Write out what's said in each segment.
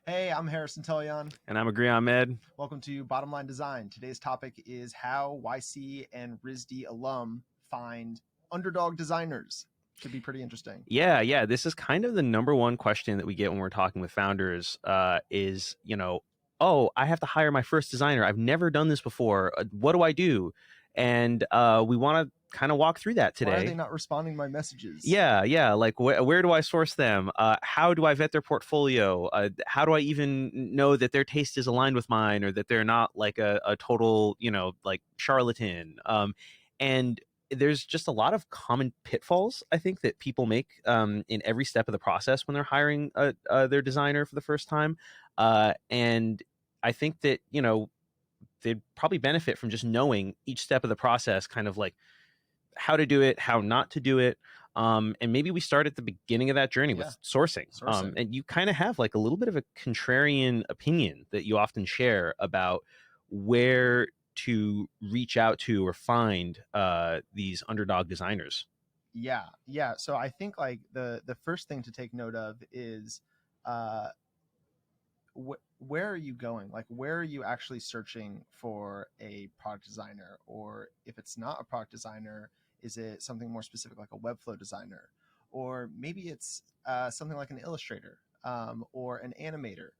Hey, I'm Harrison Tellion. And I'm Agree Ahmed. Welcome to Bottom Line Design. Today's topic is how YC and RISD alum find underdog designers. Should be pretty interesting. Yeah. This is kind of the number one question that we get when we're talking with founders is, oh, I have to hire my first designer. I've never done this before. What do I do? And we want to kind of walk through that today. Why are they not responding to my messages? Yeah. Like, where do I source them? How do I vet their portfolio? How do I even know that their taste is aligned with mine, or that they're not like a total, like charlatan? And there's just a lot of common pitfalls, I think, that people make in every step of the process when they're hiring their designer for the first time. And I think that, they'd probably benefit from just knowing each step of the process, kind of like how to do it, how not to do it. And maybe we start at the beginning of that journey with sourcing. And you kind of have like a little bit of a contrarian opinion that you often share about where to reach out to or find these underdog designers. Yeah. So I think like the first thing to take note of is where are you going? Like, where are you actually searching for a product designer? Or if it's not a product designer, is it something more specific like a Webflow designer? Or maybe it's something like an illustrator or an animator.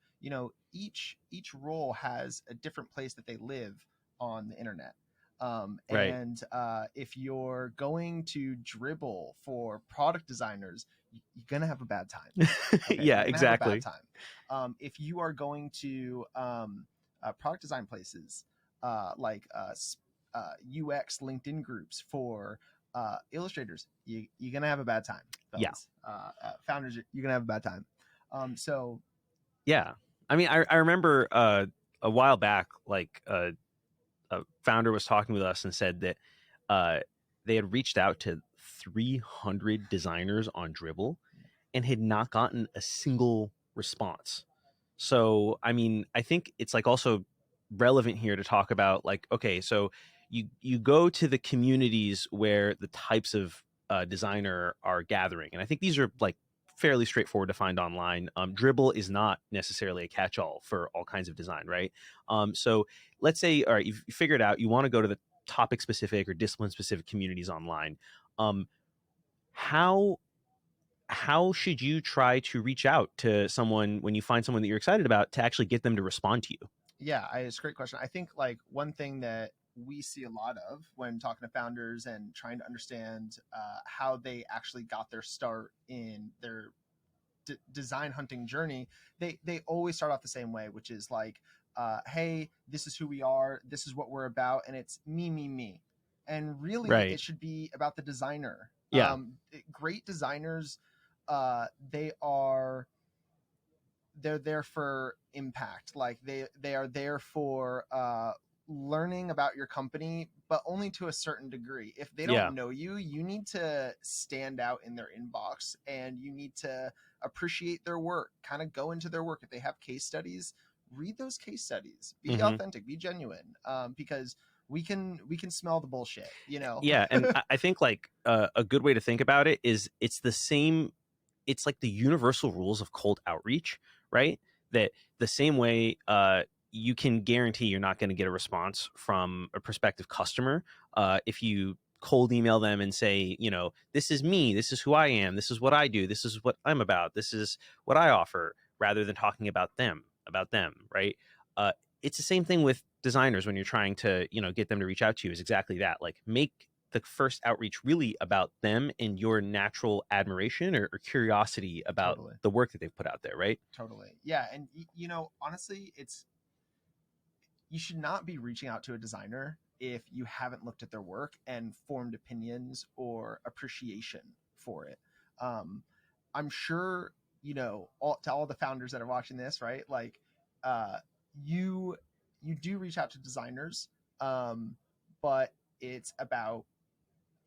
Each role has a different place that they live on the internet. Right. And if you're going to dribble for product designers, you're gonna have a bad time. Okay? Yeah, exactly. Have a bad time. If you are going to product design places like UX LinkedIn groups for illustrators, you're gonna have a bad time. Fellas. Yeah. Founders, you're gonna have a bad time. So yeah, I mean, I remember a while back, like a founder was talking with us and said that they had reached out to 300 designers on Dribbble and had not gotten a single response. So, I mean, I think it's like also relevant here to talk about like, okay, so you go to the communities where the types of designer are gathering, and I think these are like fairly straightforward to find online. Dribbble is not necessarily a catch-all for all kinds of design, right? So let's say, all right, you figured out you want to go to the topic specific or discipline specific communities online. How should you try to reach out to someone when you find someone that you're excited about to actually get them to respond to you? Yeah, it's a great question. I think like one thing that we see a lot of when talking to founders and trying to understand how they actually got their start in their design hunting journey, they always start off the same way, which is like, hey, this is who we are, this is what we're about, and it's me. And really, Right. It should be about the designer. Yeah. Great designers, they're there for impact. Like they are there for learning about your company, but only to a certain degree. If they don't know you, you need to stand out in their inbox and you need to appreciate their work, kind of go into their work. If they have case studies, read those case studies, be authentic, be genuine, because we can smell the bullshit, Yeah. And I think like a good way to think about it is it's like the universal rules of cold outreach, right? That the same way you can guarantee you're not going to get a response from a prospective customer if you cold email them and say, this is me, this is who I am, this is what I do, this is what I'm about, this is what I offer, rather than talking about them, right? It's the same thing with designers when you're trying to, get them to reach out to you, is exactly that. Like, make the first outreach really about them and your natural admiration or curiosity about the work that they've put out there, right? Totally. Yeah. And honestly, you should not be reaching out to a designer if you haven't looked at their work and formed opinions or appreciation for it. I'm sure, to all the founders that are watching this, right? Like, you do reach out to designers, but it's about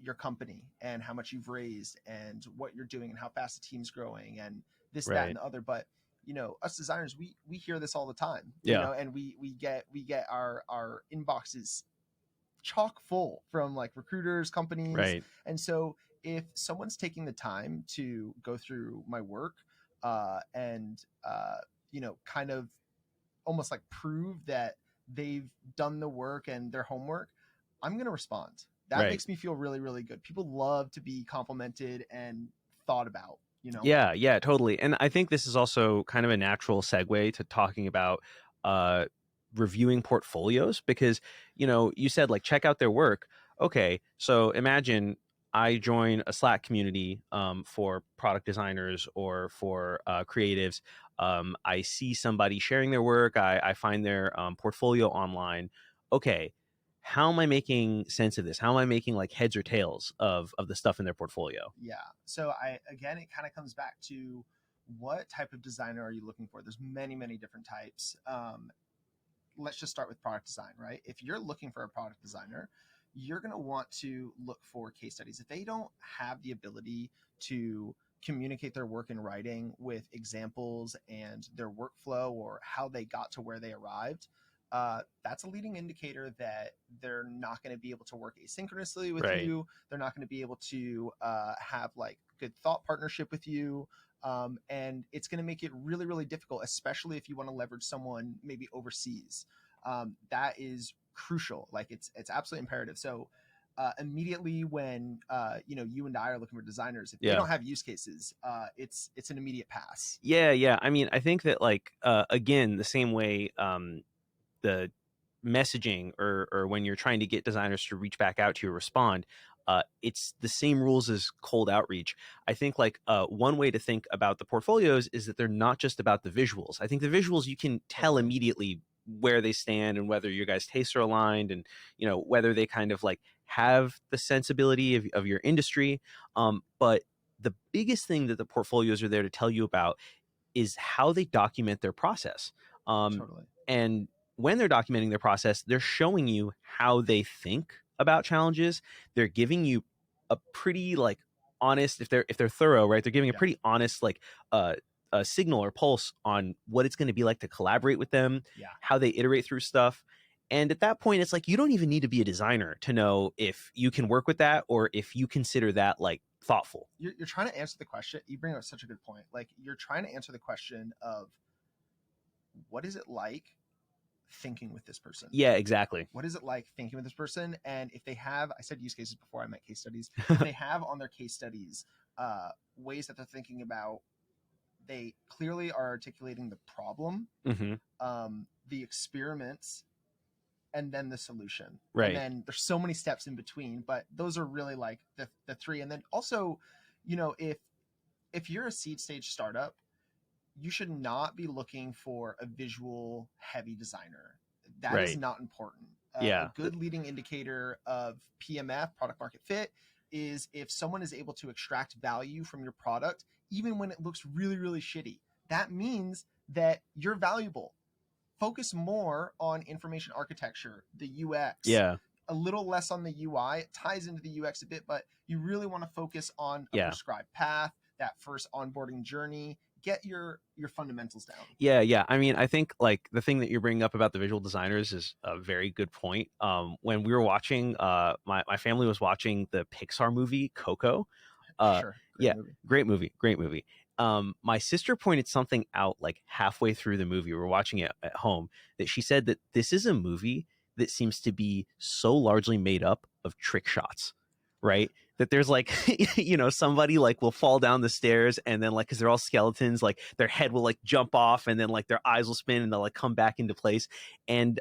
your company and how much you've raised and what you're doing and how fast the team's growing and this, that, and the other. But us designers, we hear this all the time, and we get our inboxes chock full from like recruiters, companies. Right. And so if someone's taking the time to go through my work and kind of almost like prove that they've done the work and their homework, I'm going to respond. That Right. makes me feel really, really good. People love to be complimented and thought about. Yeah, yeah, totally. And I think this is also kind of a natural segue to talking about uh reviewing portfolios because, you said like check out their work. Okay, so imagine I join a Slack community for product designers or for creatives. I see somebody sharing their work. I find their portfolio online. Okay, how am I making sense of this? How am I making like heads or tails of the stuff in their portfolio? Yeah. So again, it kind of comes back to what type of designer are you looking for? There's many, many different types. Let's just start with product design, right? If you're looking for a product designer, you're going to want to look for case studies. If they don't have the ability to communicate their work in writing with examples and their workflow or how they got to where they arrived, that's a leading indicator that they're not going to be able to work asynchronously with Right. you. They're not going to be able to have like good thought partnership with you. And it's going to make it really, really difficult, especially if you want to leverage someone maybe overseas. That is crucial. Like it's absolutely imperative. So immediately when you and I are looking for designers, if they Yeah. don't have use cases, it's an immediate pass. Yeah, yeah. I mean, I think that like again, the same way the messaging or when you're trying to get designers to reach back out to you or respond, it's the same rules as cold outreach. I think like one way to think about the portfolios is that they're not just about the visuals. I think the visuals you can tell Totally. immediately where they stand and whether your guys' tastes are aligned and whether they kind of like have the sensibility of your industry. But the biggest thing that the portfolios are there to tell you about is how they document their process. Totally. And when they're documenting their process, they're showing you how they think about challenges. They're giving you a pretty like honest, if they're thorough, right? They're giving a Yeah. pretty honest like a signal or pulse on what it's going to be like to collaborate with them, Yeah. how they iterate through stuff. And at that point, it's like you don't even need to be a designer to know if you can work with that or if you consider that like thoughtful. You're trying to answer the question. You bring up such a good point. Like you're trying to answer the question of what is it like thinking with this person? Yeah, exactly. What is it like thinking with this person? And if they have, I said use cases before, I meant case studies. If they have on their case studies ways that they're thinking about, they clearly are articulating the problem, Mm-hmm. the experiments, and then the solution. Right. And then there's so many steps in between, but those are really like the three. And then also, if you're a seed stage startup, you should not be looking for a visual heavy designer. That is Right. not important. Yeah. A good leading indicator of PMF, product market fit, is if someone is able to extract value from your product, even when it looks really, really shitty. That means that you're valuable. Focus more on information architecture, the UX, Yeah. a little less on the UI. It ties into the UX a bit, but you really want to focus on a prescribed path, that first onboarding journey. Get your fundamentals down. Yeah. I mean, I think like the thing that you're bringing up about the visual designers is a very good point. When we were watching, my family was watching the Pixar movie Coco. Sure. Great movie. Great movie. My sister pointed something out like halfway through the movie. We were watching it at home that she said that this is a movie that seems to be so largely made up of trick shots, right? That there's like, somebody like will fall down the stairs and then like, cause they're all skeletons, like their head will like jump off and then like their eyes will spin and they'll like come back into place. And,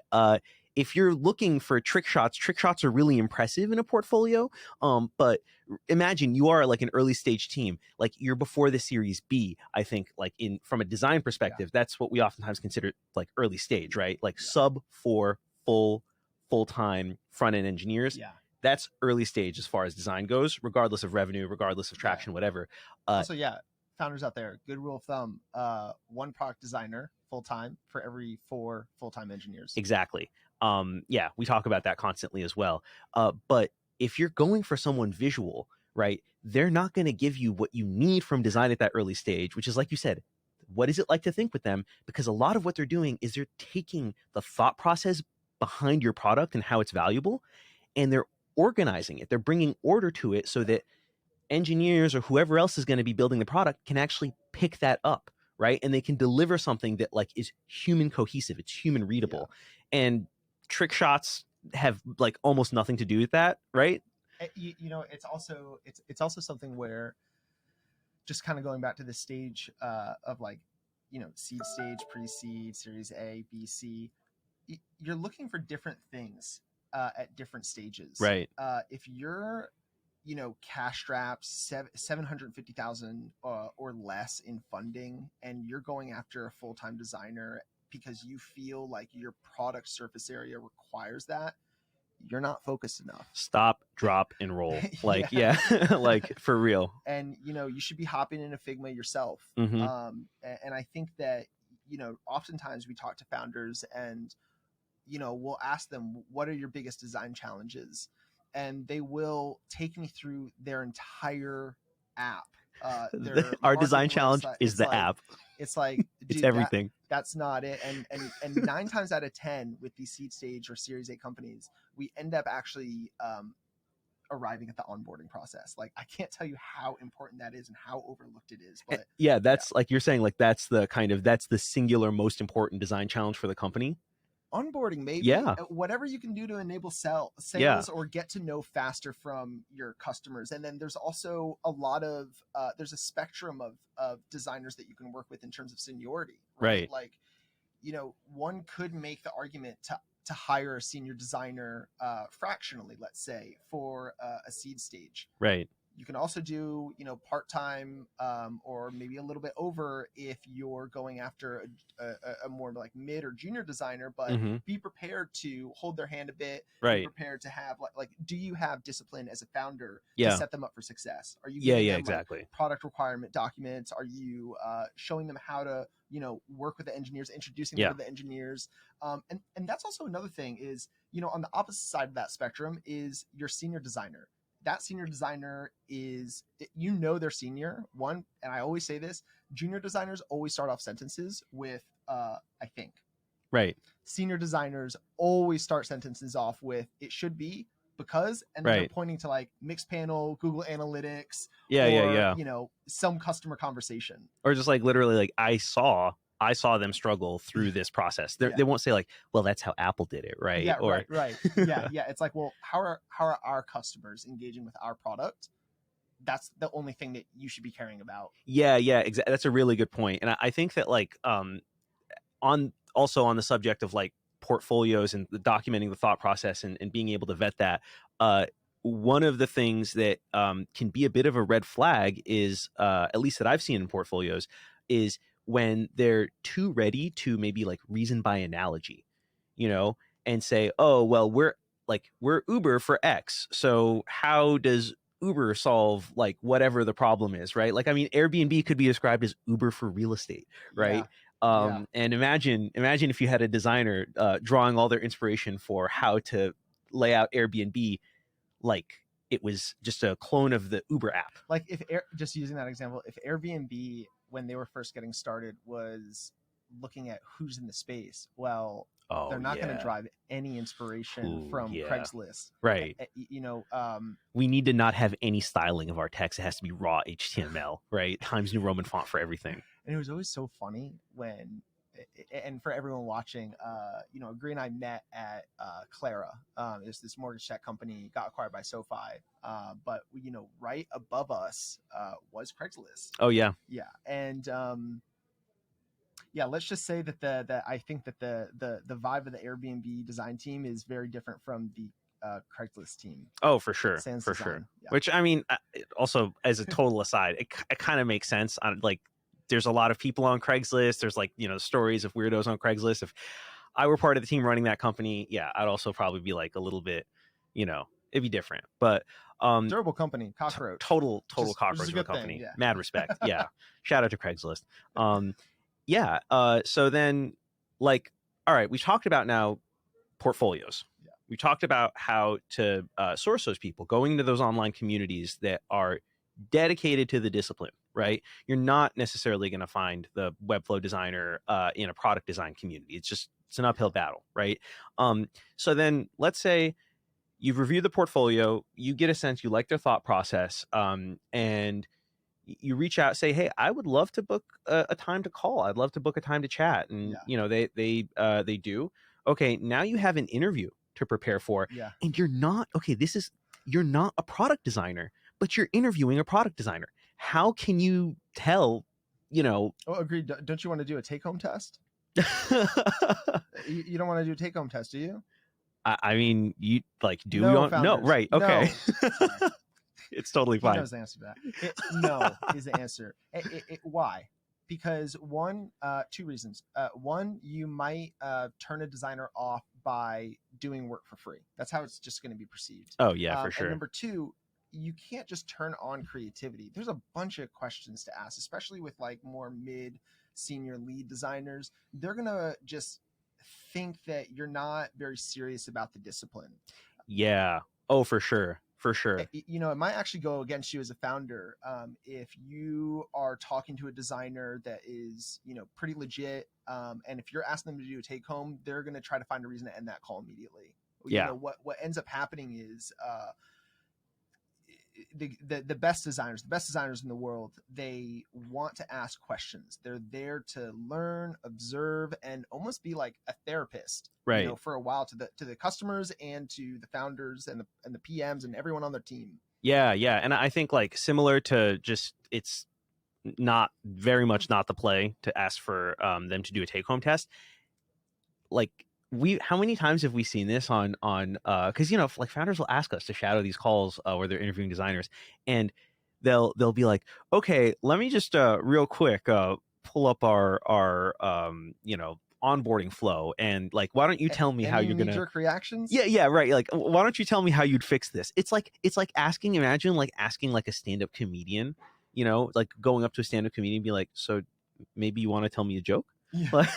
if you're looking for trick shots are really impressive in a portfolio. But imagine you are like an early stage team, like you're before the series B. I think like from a design perspective, that's what we oftentimes consider like early stage, right? Like sub 4 full-time front-end engineers. Yeah. That's early stage as far as design goes, regardless of revenue, regardless of traction, whatever. Also, founders out there, good rule of thumb: one product designer full-time for every 4 full-time engineers. Exactly. We talk about that constantly as well. But if you're going for someone visual, right, they're not going to give you what you need from design at that early stage, which is like you said, what is it like to think with them? Because a lot of what they're doing is they're taking the thought process behind your product and how it's valuable, and they're organizing it. They're bringing order to it so that engineers or whoever else is going to be building the product can actually pick that up, right? And they can deliver something that like is human cohesive, it's human readable. And trick shots have like almost nothing to do with that, right? It's also something where, just kind of going back to the stage of like, seed stage, pre-seed, series A, B, C, you're looking for different things at different stages. Right. If you're, cash strapped 750,000 or less in funding, and you're going after a full-time designer because you feel like your product surface area requires that, you're not focused enough. Stop, drop, and roll. Like, yeah, like for real. And, you should be hopping in a Figma yourself. Mhm. And I think that, oftentimes we talk to founders and, we'll ask them, what are your biggest design challenges? And they will take me through their entire app. Our design challenge is the app. It's like, dude, it's everything. That's not it. And 9 times out of 10 with these seed stage or Series A companies, we end up actually arriving at the onboarding process. Like, I can't tell you how important that is and how overlooked it is. But that's like you're saying, like that's the singular most important design challenge for the company. Onboarding, maybe. Yeah. Whatever you can do to enable sales or get to know faster from your customers. And then there's also a lot of there's a spectrum of designers that you can work with in terms of seniority. Right. Like, one could make the argument to hire a senior designer fractionally, let's say, for a seed stage. Right. You can also do, part-time or maybe a little bit over if you're going after a more like mid or junior designer, but be prepared to hold their hand a bit. Right. Be prepared to have like, do you have discipline as a founder to set them up for success? Are you giving them exactly like, product requirement documents? Are you showing them how to, work with the engineers, introducing them to the engineers? And that's also another thing is, on the opposite side of that spectrum is your senior designer. That senior designer is, they're senior. One, and I always say this, junior designers always start off sentences with, I think. Right. Senior designers always start sentences off with, it should be, because, and then they're pointing to like Mixpanel, Google Analytics, or, some customer conversation. Or just like literally like, I saw them struggle through this process. They won't say like, well, that's how Apple did it, right? Yeah, right. Yeah. It's like, well, how are our customers engaging with our product? That's the only thing that you should be caring about. Yeah, exactly. That's a really good point. And I think that like on the subject of like portfolios and documenting the thought process and being able to vet that, one of the things that can be a bit of a red flag is, at least that I've seen in portfolios, is when they're too ready to maybe like reason by analogy, and say, oh, well, we're Uber for X. So how does Uber solve like whatever the problem is, right? Like, I mean, Airbnb could be described as Uber for real estate, right? And imagine if you had a designer drawing all their inspiration for how to lay out Airbnb like it was just a clone of the Uber app. Like just using that example, if Airbnb, when they were first getting started, was looking at who's in the space, well, they're not going to drive any inspiration from Craigslist. Right. We need to not have any styling of our text. It has to be raw HTML, right? Times New Roman font for everything. And it was always so funny when, and for everyone watching, Agree and I met at Clara. It's this mortgage tech company, got acquired by SoFi. But right above us was Craigslist. Oh yeah. Yeah. And let's just say that I think that the vibe of the Airbnb design team is very different from the Craigslist team. Oh, for sure. Sans for design. Sure. Yeah. Which, I mean, also as a total aside, it kind of makes sense. Like, there's a lot of people on Craigslist. There's like, stories of weirdos on Craigslist. If I were part of the team running that company, I'd also probably be like a little bit, it'd be different. But durable company, cockroach. Total cockroach of a company. Thing, yeah. Mad respect. Yeah. Shout out to Craigslist. So then, like, all right, we talked about now portfolios. Yeah. We talked about how to source those people, going into those online communities that are dedicated to the discipline, right? You're not necessarily going to find the Webflow designer in a product design community. It's an uphill battle, right? So then let's say you've reviewed the portfolio, you get a sense, you like their thought process, and you reach out, say, hey, I would love to book a time to call, I'd love to book a time to chat, and Yeah. you know, they do. Okay, now you have an interview to prepare for, Yeah. and you're not you're not a product designer, but you're interviewing a product designer. How can you tell, you know? Oh, agreed. Don't you want to do a take-home test? You don't want to do a take-home test, do you? I mean, you like, do we No, want? No, founders. right? Okay, No. Sorry. it's totally He fine. knows the answer to that. No is the answer. Why? Because one, two reasons. One, you might turn a designer off by doing work for free. That's how it's just going to be perceived. Oh yeah, for sure. And number two, you can't just turn on creativity. There's a bunch of questions to ask, especially with like more mid senior lead designers. They're going to just think that you're not very serious about the discipline. Yeah. Oh, for sure. For sure. You know, it might actually go against you as a founder if you are talking to a designer that is, you know, pretty legit, and if you're asking them to do a take home, they're going to try to find a reason to end that call immediately. Yeah. You know, what ends up happening is the best designers in the world, they want to ask questions. They're there to learn, observe, and almost be like a therapist, Right. you know, for a while to the customers and to the founders and the PMs and everyone on their team. Yeah, yeah. And I think like similar to just, it's not very much not the play to ask for them to do a take home test. Like, how many times have we seen this on because you know, like founders will ask us to shadow these calls where they're interviewing designers, and they'll be like, okay, let me just real quick pull up our you know, onboarding flow, and like, why don't you tell me how Any you're gonna knee-jerk reactions? yeah, right, like, why don't you tell me how you'd fix this? It's like asking, imagine like asking like a stand-up comedian, you know, like going up to a stand-up comedian and be like, so maybe you want to tell me a joke? Yeah. Like,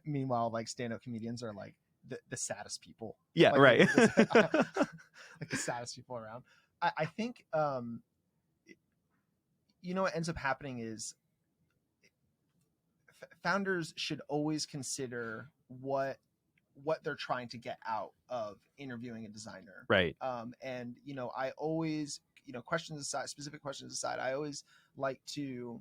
Meanwhile, like stand-up comedians are like the saddest people. yeah, Like, right. like the saddest people around. I think you know what ends up happening is founders should always consider what they're trying to get out of interviewing a designer. Right. And you know, I always, you know, questions aside, specific questions aside, I always like to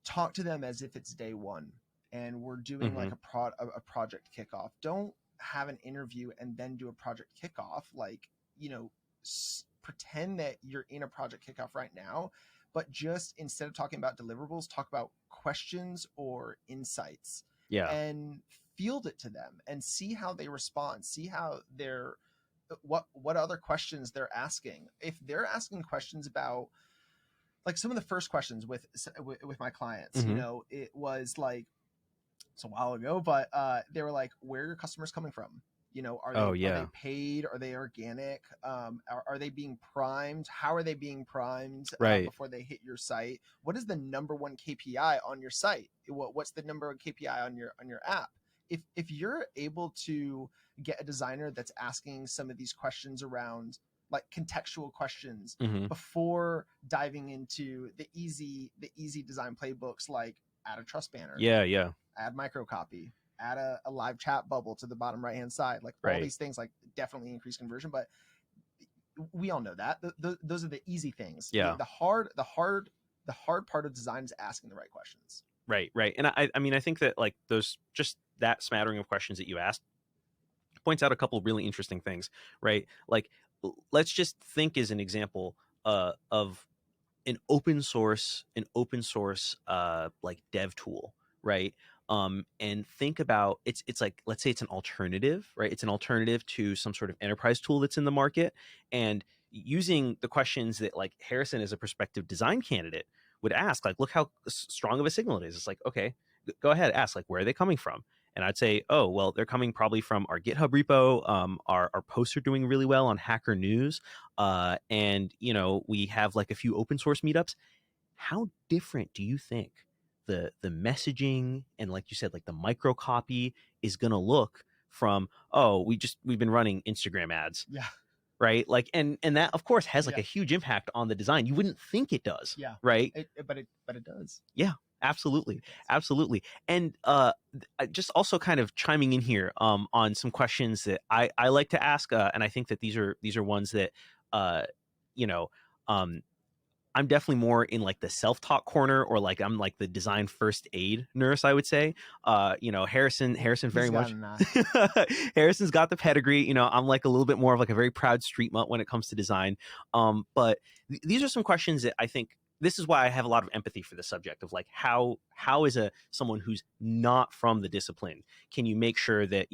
talk to them as if it's day one and we're doing like a project kickoff. Don't have an interview and then do a project kickoff. Like, you know, pretend that you're in a project kickoff right now, but just instead of talking about deliverables, talk about questions or insights. Yeah. And field it to them and see how they respond. See how they're what other questions they're asking. If they're asking questions about, like, some of the first questions with my clients, you know, it was like, it's a while ago, but they were like, where are your customers coming from? You know, are they paid? Are they organic? Are they being primed? How are they being primed before they hit your site? What is the number one KPI on your site? What's the number one KPI on your app? If you're able to get a designer that's asking some of these questions around, like, contextual questions before diving into the easy design playbooks, like add a trust banner, add micro copy, add a live chat bubble to the bottom right hand side, like all these things, like, definitely increase conversion. But we all know that those are the easy things. The hard part of design is asking the right questions. Right. And I mean, I think that, like, those, just that smattering of questions that you asked points out a couple of really interesting things, right? Like, let's just think as an example of an open source like dev tool, right? And think about, it's like, let's say it's an alternative, right? It's an alternative to some sort of enterprise tool that's in the market, and using the questions that, like, Harrison as a prospective design candidate would ask, like, look how strong of a signal it is. It's like, okay, go ahead, ask, like, where are they coming from? And I'd say, oh, well, they're coming probably from our GitHub repo. Our posts are doing really well on Hacker News. And, you know, we have like a few open source meetups. How different do you think the messaging and, like you said, like the micro copy is going to look from, oh, we've been running Instagram ads. Yeah. Right. Like, and that of course has like a huge impact on the design. You wouldn't think it does. Yeah. Right. But it does. Yeah. Absolutely. And just also kind of chiming in here on some questions that I like to ask, and I think that these are ones that you know, I'm definitely more in like the self-taught corner, or like I'm like the design first aid nurse, I would say. Harrison very He's got much an eye. Harrison's got the pedigree. I'm like a little bit more of like a very proud street mutt when it comes to design. But these are some questions that I think, this is why I have a lot of empathy for the subject of like how is someone who's not from the discipline, can you make sure that,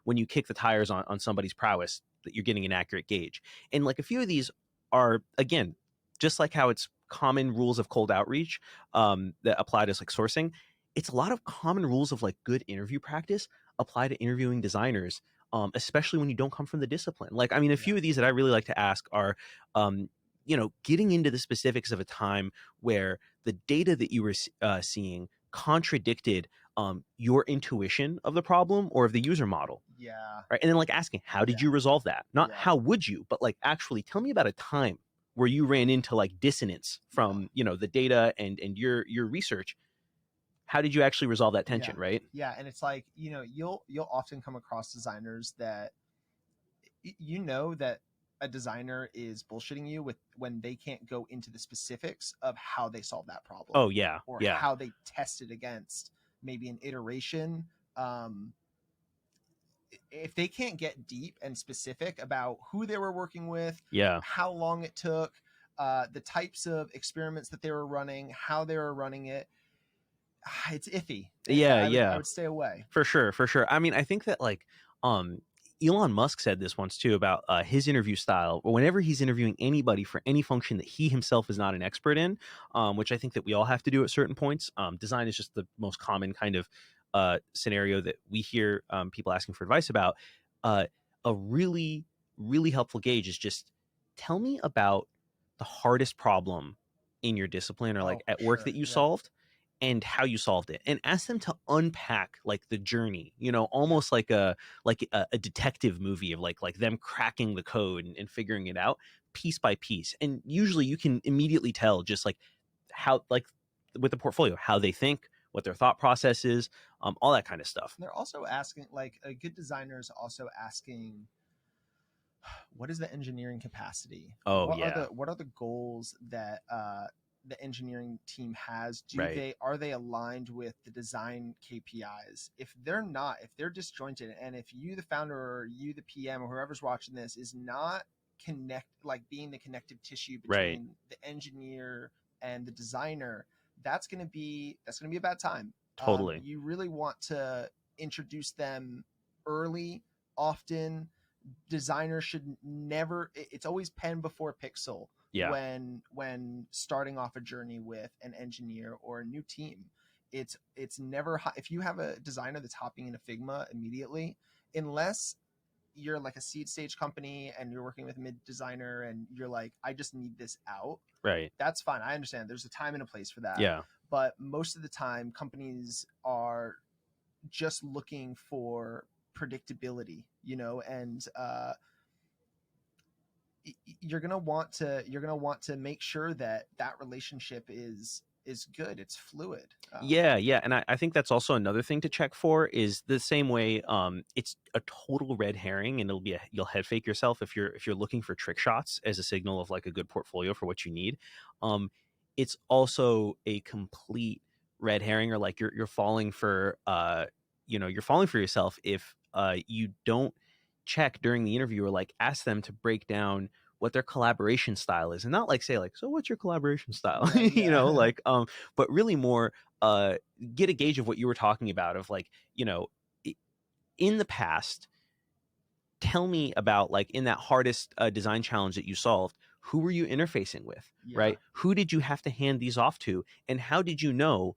when you kick the tires on somebody's prowess, that you're getting an accurate gauge. And like a few of these are, again, just like how it's common rules of cold outreach that apply to like sourcing, it's a lot of common rules of like good interview practice apply to interviewing designers, especially when you don't come from the discipline. Like, I mean, a few of these that I really like to ask are, getting into the specifics of a time where the data that you were seeing contradicted your intuition of the problem or of the user model. Yeah. Right. And then like asking, how did you resolve that? Not Yeah. how would you, but like actually tell me about a time where you ran into like dissonance from, the data and your research. How did you actually resolve that tension? Right. Yeah. And it's like, you'll often come across designers that, that a designer is bullshitting you with when they can't go into the specifics of how they solve that problem. Oh yeah. Or Yeah. how they tested against maybe an iteration. If they can't get deep and specific about who they were working with, how long it took, the types of experiments that they were running, how they were running it, it's iffy. I would stay away. For sure. I mean, I think that like Elon Musk said this once too about his interview style. Whenever he's interviewing anybody for any function that he himself is not an expert in, which I think that we all have to do at certain points. Design is just the most common kind of scenario that we hear people asking for advice about. A really, really helpful gauge is just tell me about the hardest problem in your discipline or like at work that you solved, and how you solved it, and ask them to unpack like the journey, almost like a detective movie of like them cracking the code and figuring it out piece by piece. And usually you can immediately tell just like how, like with the portfolio, how they think, what their thought process is, all that kind of stuff. They're also asking, like a good designer is also asking, what is the engineering capacity? What are the goals that the engineering team has? Are they aligned with the design KPIs? If they're not, if they're disjointed, and if you, the founder, or you, the PM, or whoever's watching this, is not being the connective tissue between the engineer and the designer, that's going to be a bad time. Totally. You really want to introduce them early, often. Designer should never, it's always pen before pixel when starting off a journey with an engineer or a new team. It's never, if you have a designer that's hopping into Figma immediately, unless you're like a seed stage company and you're working with a mid designer and you're like, I just need this out, that's fine. I understand there's a time and a place for that. But most of the time companies are just looking for predictability, and you're gonna want to make sure that relationship is good, it's fluid. And I think that's also another thing to check for, is the same way it's a total red herring, and you'll head fake yourself if you're looking for trick shots as a signal of like a good portfolio for what you need. It's also a complete red herring, or like you're falling for you're falling for yourself if you don't check during the interview, or like ask them to break down what their collaboration style is, and not like say like, so what's your collaboration style? But really more get a gauge of what you were talking about, of like, in the past, tell me about like in that hardest design challenge that you solved, who were you interfacing with, right? Who did you have to hand these off to, and how did you know?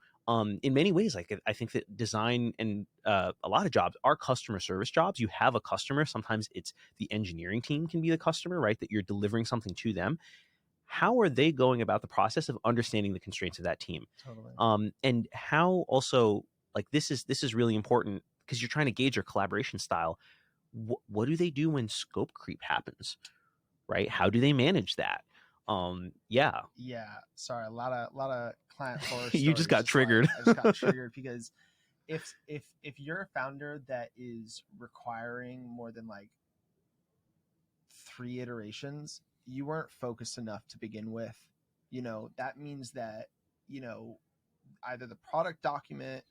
In many ways, like I think that design and a lot of jobs are customer service jobs. You have a customer. Sometimes it's the engineering team can be the customer, right? That you're delivering something to them. How are they going about the process of understanding the constraints of that team? Totally. And how also, like this is really important, because you're trying to gauge your collaboration style. What do they do when scope creep happens, right? How do they manage that? Sorry, a lot of client horror You just got triggered. I just got triggered because if you're a founder that is requiring more than like 3 iterations, you weren't focused enough to begin with. That means that, either the product document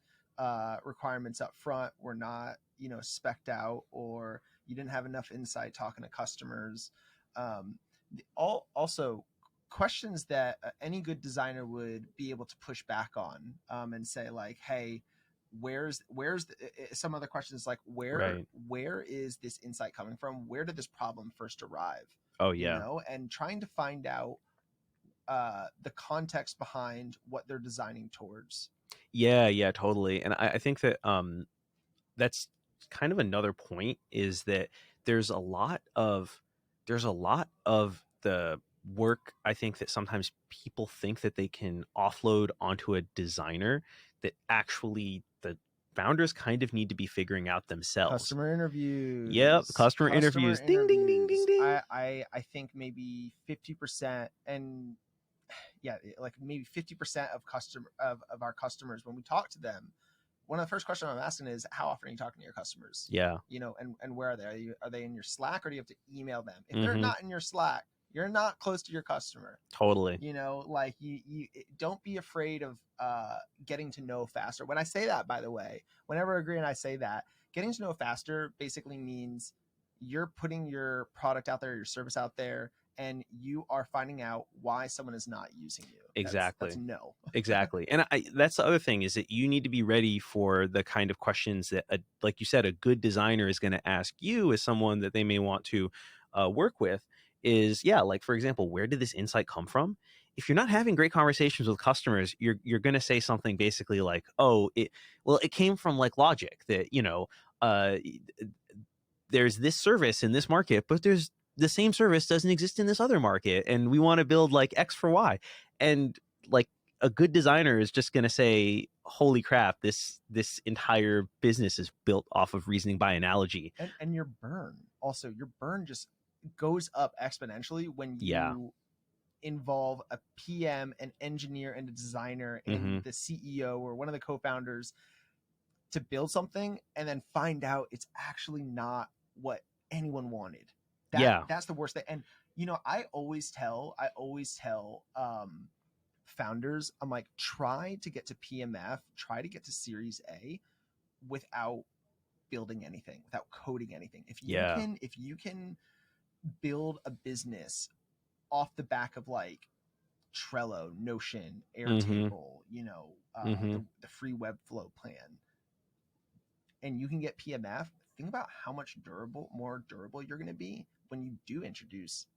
requirements up front were not, spec'd out, or you didn't have enough insight talking to customers. Also, questions that any good designer would be able to push back on, and say like, hey, where's some other questions like where is this insight coming from? Where did this problem first arrive? Oh yeah. And trying to find out the context behind what they're designing towards. Yeah, totally. And I think that that's kind of another point, is that there's a lot of the work, I think, that sometimes people think that they can offload onto a designer, that actually the founders kind of need to be figuring out themselves. Customer interviews. Yep, customer interviews. Ding, ding, ding, ding, ding. I think maybe 50%, and yeah, like maybe 50% of our customers, when we talk to them, one of the first questions I'm asking is, how often are you talking to your customers? Yeah. And where are they? Are they in your Slack, or do you have to email them? If they're not in your Slack, you're not close to your customer. Totally. Like you don't be afraid of getting to know faster. When I say that, by the way, whenever I agree and I say that, getting to know faster basically means you're putting your product out there, your service out there, and you are finding out why someone is not using you. Exactly. That's no. Exactly. And that's the other thing, is that you need to be ready for the kind of questions that, like you said, a good designer is going to ask you as someone that they may want to work with. Is, yeah, like, for example, where did this insight come from? If you're not having great conversations with customers, you're going to say something basically like, oh, it came from like logic that, there's this service in this market, but there's the same service doesn't exist in this other market, and we want to build like X for Y. And like, a good designer is just going to say, holy crap, this entire business is built off of reasoning by analogy. And your burn just goes up exponentially when you involve a PM, an engineer, and a designer, and the CEO or one of the co-founders to build something, and then find out it's actually not what anyone wanted. That's the worst thing. And I always tell founders, I'm like, try to get to PMF, try to get to Series A without building anything, without coding anything. If you can build a business off the back of like Trello, Notion, Airtable, the free Webflow plan, and you can get PMF, think about how much more durable you're going to be when you do introduce,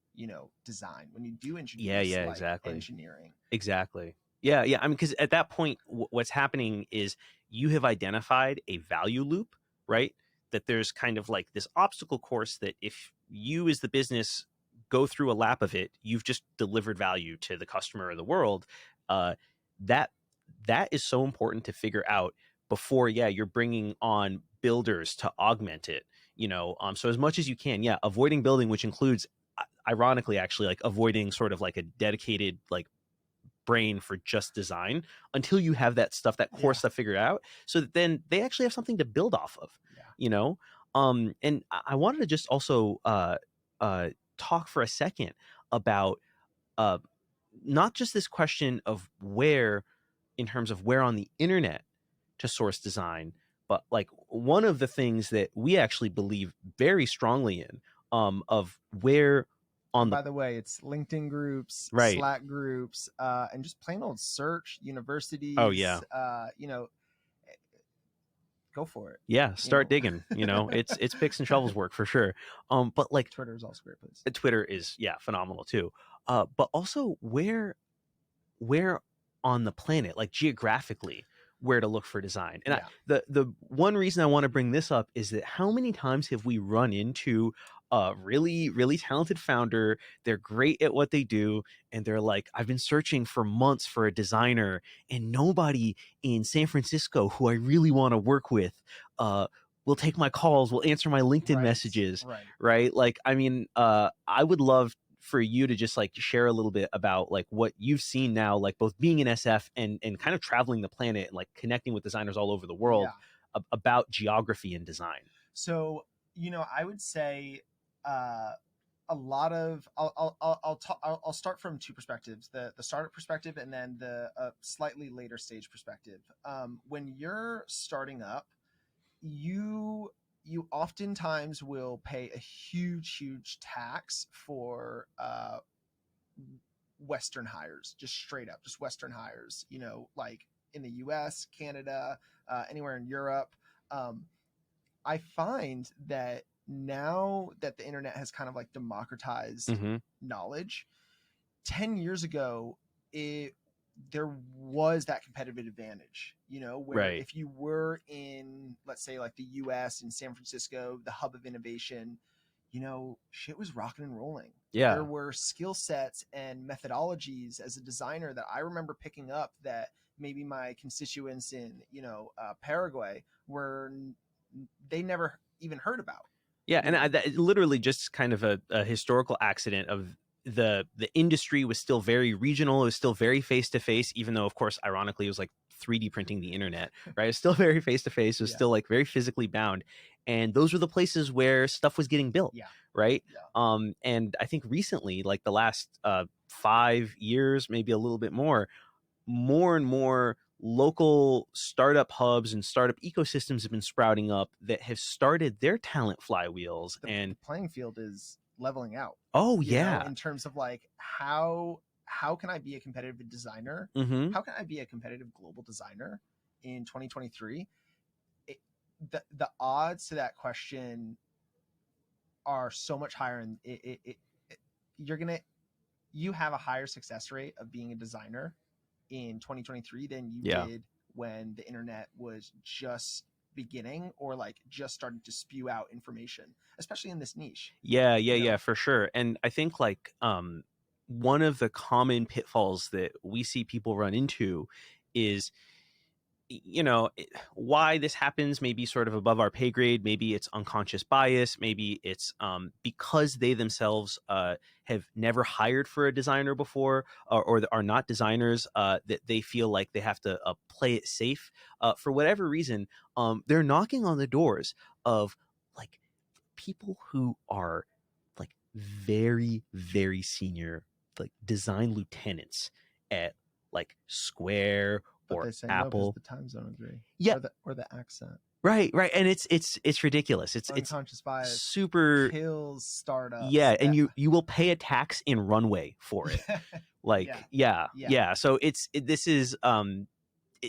design, when you do introduce exactly. engineering. Exactly. Yeah. I mean, because at that point, what's happening is you have identified a value loop, right? That there's kind of like this obstacle course that if you as the business go through a lap of it, you've just delivered value to the customer or the world. That is so important to figure out before, you're bringing on builders to augment it. So as much as you can, avoiding building, which includes, ironically, actually, like avoiding sort of like a dedicated like brain for just design until you have that core stuff figured out, so that then they actually have something to build off of. And I wanted to just also talk for a second about not just this question of where, in terms of where on the internet to source design, but like one of the things that we actually believe very strongly in, of where on by the way, it's LinkedIn groups, right, Slack groups, and just plain old search, universities. Oh yeah. Go for it. Yeah, start digging. It's picks and shovels work for sure. But like, Twitter is also a great place. Twitter is phenomenal too. But also where on the planet, like geographically, where to look for design. And the one reason I want to bring this up is that how many times have we run into a really, really talented founder? They're great at what they do, and they're like, I've been searching for months for a designer, and nobody in San Francisco who I really want to work with will take my calls, will answer my LinkedIn messages. Right. Like, I mean, I would love for you to just like share a little bit about like what you've seen now, like both being in SF and kind of traveling the planet and like connecting with designers all over the world about geography and design. So, I would say a a lot of I'll start from two perspectives: the startup perspective and then the slightly later stage perspective. When you're starting up, you oftentimes will pay a huge tax for Western hires, just straight up, just Western hires. You know, like in the U.S., Canada, anywhere in Europe. I find that now that the internet has kind of like democratized knowledge, 10 years ago, there was that competitive advantage, you know, where Right. if you were in, let's say, like the US in San Francisco, the hub of innovation, you know, shit was rocking and rolling. Yeah. There were skill sets and methodologies as a designer that I remember picking up that maybe my constituents in, you know, Paraguay they never even heard about. Yeah, and that literally just kind of a historical accident of the industry was still very regional. It was still very face to face, even though, of course, ironically, it was like 3D printing the internet, right? It's still very face to face. It was still like very physically bound, and those were the places where stuff was getting built, right? And I think recently, like the last 5 years, maybe a little bit more and more local startup hubs and startup ecosystems have been sprouting up that have started their talent flywheels, and the playing field is leveling out. Oh you yeah, know, in terms of like how can I be a competitive designer? How can I be a competitive global designer in 2023? The odds to that question are so much higher, and you have a higher success rate of being a designer in 2023 than you did when the internet was just beginning or like just starting to spew out information, especially in this niche. Yeah, for sure. And I think like one of the common pitfalls that we see people run into is, you know, why this happens may be sort of above our pay grade. Maybe it's unconscious bias. Maybe it's because they themselves have never hired for a designer before, or are not designers, that they feel like they have to play it safe. For whatever reason, they're knocking on the doors of like people who are like very senior, like design lieutenants at like Square but or they say Apple. No, because the time zone agree. Yeah, or the accent. Right, and it's ridiculous. It's unconscious bias super kills startups. Yeah, and you will pay a tax in runway for it. Like yeah. So this is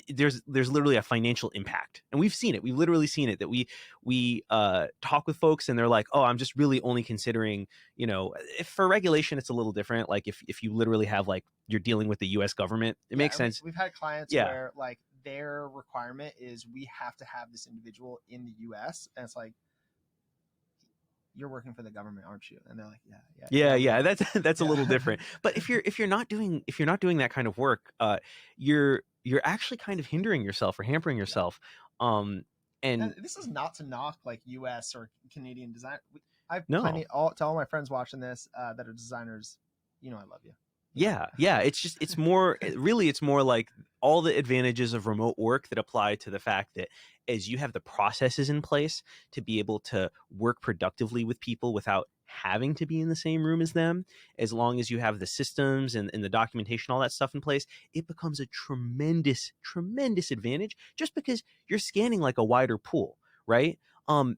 there's literally a financial impact, and we've seen it. We've literally seen it, that we talk with folks and they're like, oh, I'm just really only considering, you know, if for regulation it's a little different. Like if you literally have like you're dealing with the US government, it makes sense. We've had clients where like their requirement is we have to have this individual in the US, and it's like, you're working for the government, aren't you? And they're like, yeah. That's a little different. But if you're not doing that kind of work, you're actually kind of hindering yourself or hampering yourself. And this is not to knock like US or Canadian design. I've plenty to all my friends watching this that are designers. You know, I love you. Yeah. It's more like all the advantages of remote work that apply to the fact that as you have the processes in place to be able to work productively with people without having to be in the same room as them, as long as you have the systems and the documentation, all that stuff in place, it becomes a tremendous advantage just because you're scanning like a wider pool, right? And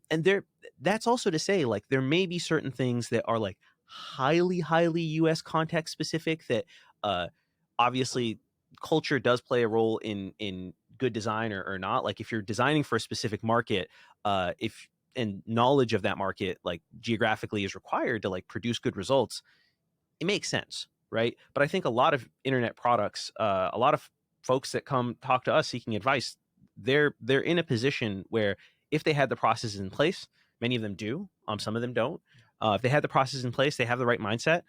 that's also to say, like, there may be certain things that are like highly US context specific that obviously culture does play a role in good design or not. Like if you're designing for a specific market, if and knowledge of that market like geographically is required to like produce good results, it makes sense, right? But I think a lot of internet products, a lot of folks that come talk to us seeking advice, they're in a position where if they had the processes in place, many of them do, some of them don't. If they had the processes in place, they have the right mindset,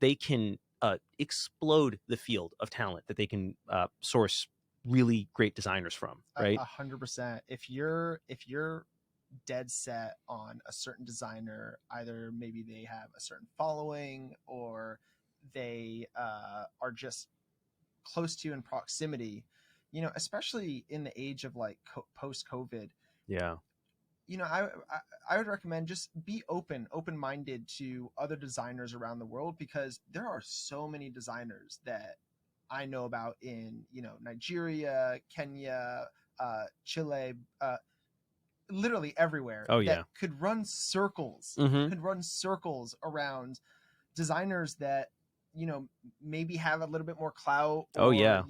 they can explode the field of talent that they can source really great designers from, right? 100%. If you're dead set on a certain designer, either maybe they have a certain following or they are just close to in proximity, you know, especially in the age of like post-COVID. I would recommend just be open-minded to other designers around the world, because there are so many designers that I know about in Nigeria, Kenya, Chile, literally everywhere, Oh, that yeah. could run circles around designers that maybe have a little bit more clout, or Oh, yeah.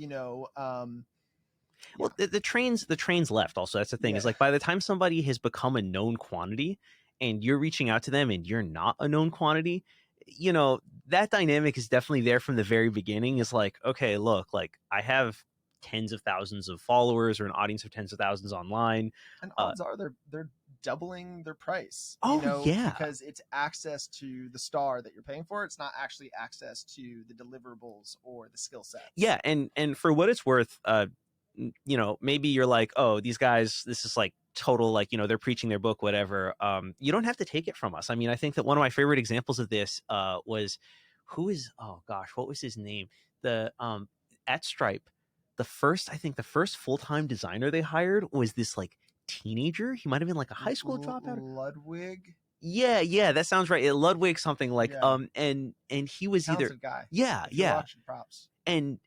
Well, the trains left also. That's the thing, is like, by the time somebody has become a known quantity and you're reaching out to them and you're not a known quantity, that dynamic is definitely there from the very beginning. Is like, okay, look, like, I have tens of thousands of followers or an audience of tens of thousands online. And odds are they're doubling their price, Oh, yeah. because it's access to the star that you're paying for. It's not actually access to the deliverables or the skill sets. Yeah, and for what it's worth, maybe you're like, oh, these guys, this is like total, like, they're preaching their book, whatever. You don't have to take it from us. I mean, I think that one of my favorite examples of this was, oh gosh, what was his name? The At Stripe, the first full-time designer they hired was this like teenager. He might have been like a high school dropout. Ludwig. Yeah, that sounds right. Ludwig something, like, Yeah. And he was Talented either guy. Yeah, If you're yeah. watching, props. And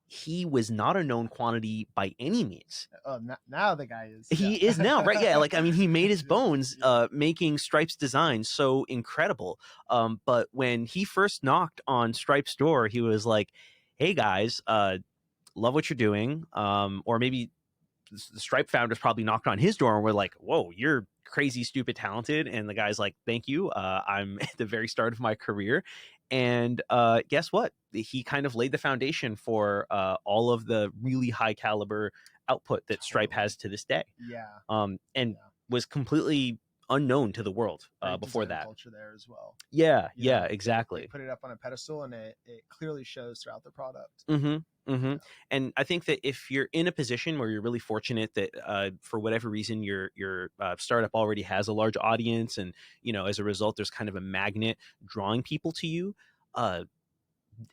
he was not a known quantity by any means. Oh, now the guy is. He is now, right? Yeah, like, I mean, he made his bones making Stripe's design so incredible. But when he first knocked on Stripe's door, he was like, "Hey guys, love what you're doing." Or maybe the Stripe founders probably knocked on his door and were like, "Whoa, you're crazy, stupid, talented." And the guy's like, "Thank you. I'm at the very start of my career." And guess what? He kind of laid the foundation for all of the really high caliber output that Stripe has to this day. Yeah. And was completely unknown to the world Great before design that. culture there as well. Yeah, exactly. They put it up on a pedestal, and it clearly shows throughout the product. Yeah. And I think that if you're in a position where you're really fortunate that for whatever reason your startup already has a large audience, and as a result there's kind of a magnet drawing people to you,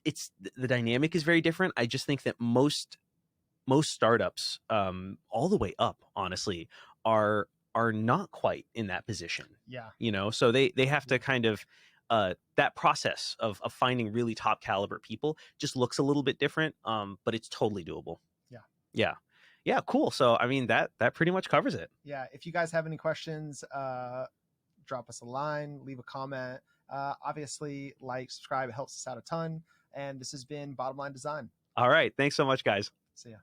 it's the dynamic is very different. I just think that most startups, all the way up, honestly, are not quite in that position. Yeah. So they have to kind of that process of finding really top caliber people just looks a little bit different, but it's totally doable. Yeah, cool. So I mean, that pretty much covers it. Yeah, if you guys have any questions, drop us a line, leave a comment. Obviously, like, subscribe, it helps us out a ton. And this has been Bottom Line Design. All right, thanks so much, guys. See ya.